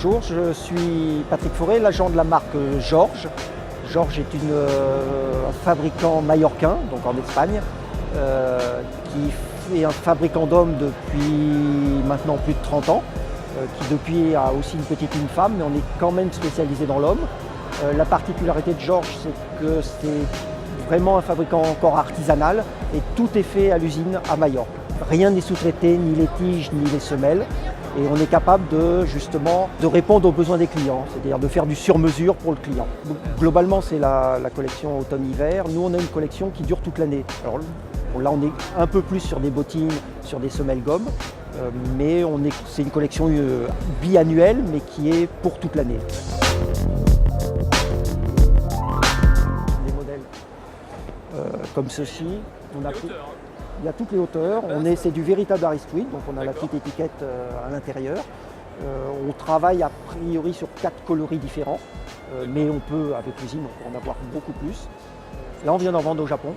Bonjour, je suis Patrick Fauré, l'agent de la marque Georges. Georges est un fabricant mallorquin, donc en Espagne, qui est un fabricant d'hommes depuis maintenant plus de 30 ans, qui depuis a aussi une petite ligne femme, mais on est quand même spécialisé dans l'homme. La particularité de Georges, c'est que c'est vraiment un fabricant encore artisanal et tout est fait à l'usine à Majorque. Rien n'est sous-traité, ni les tiges, ni les semelles. Et on est capable de répondre aux besoins des clients, c'est-à-dire de faire du sur-mesure pour le client. Donc, globalement, c'est la collection automne-hiver. Nous, on a une collection qui dure toute l'année. Alors là, on est un peu plus sur des bottines, sur des semelles gomme, mais c'est une collection biannuelle, mais qui est pour toute l'année. Des modèles comme ceci. Il y a toutes les hauteurs, c'est du véritable Harris Tweed, donc on a la petite étiquette à l'intérieur. On travaille a priori sur 4 coloris différents, mais on peut, avec l'usine, on peut en avoir beaucoup plus. Là on vient d'en vendre au Japon,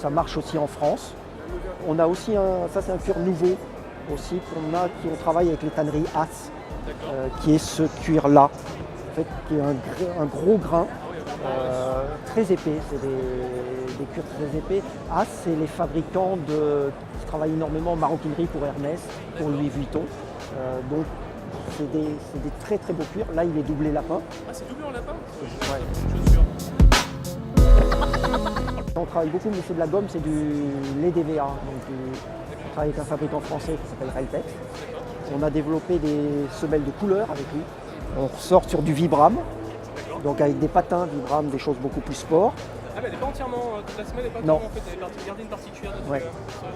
ça marche aussi en France. On a aussi ça c'est un cuir nouveau aussi, on travaille avec les tanneries As, qui est ce cuir-là, en fait, qui est un gros grain. Très épais, c'est des cuirs très épais. As, c'est les fabricants qui travaillent énormément en maroquinerie pour Hermès, pour Louis Vuitton. Donc c'est des très très beaux cuirs. Là, il est doublé lapin. Ah, c'est doublé en lapin? Ouais. On travaille beaucoup, mais c'est de la gomme, c'est du lait DVA. On travaille avec un fabricant français qui s'appelle Reltex. On a développé des semelles de couleur avec lui. On ressort sur du Vibram. Donc avec des patins Vibram, des choses beaucoup plus sport. Ah mais elle n'est pas entièrement, toute la semelle n'est pas non. entièrement en fait, elle est gardée une partie cuir dessus. Ouais.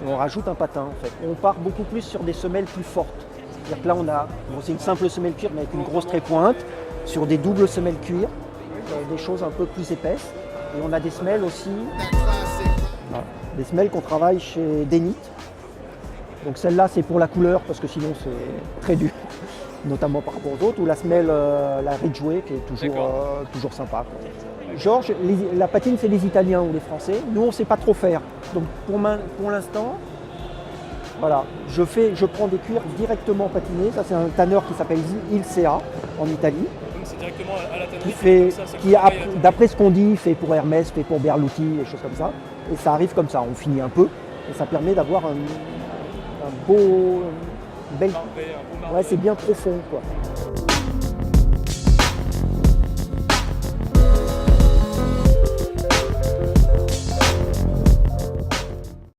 On rajoute un patin en fait. On part beaucoup plus sur des semelles plus fortes. C'est-à-dire que là c'est une simple semelle cuir mais avec une grosse trépointe, sur des doubles semelles cuir, des choses un peu plus épaisses. Et on a des semelles aussi, des semelles qu'on travaille chez Denit. Donc celle-là c'est pour la couleur parce que sinon c'est très dur. Notamment par rapport aux autres, ou la semelle, la Ridgeway, qui est toujours sympa. Georges, la patine, c'est les Italiens ou les Français. Nous, on ne sait pas trop faire. Donc pour l'instant, voilà, je prends des cuirs directement patinés. Ça, c'est un tanneur qui s'appelle Ilsea, en Italie. Donc c'est directement à la tannerie. D'après ce qu'on dit, fait pour Hermès, fait pour Berluti, des choses comme ça. Et ça arrive comme ça, on finit un peu. Et ça permet d'avoir un beau... Ouais, c'est bien profond, quoi.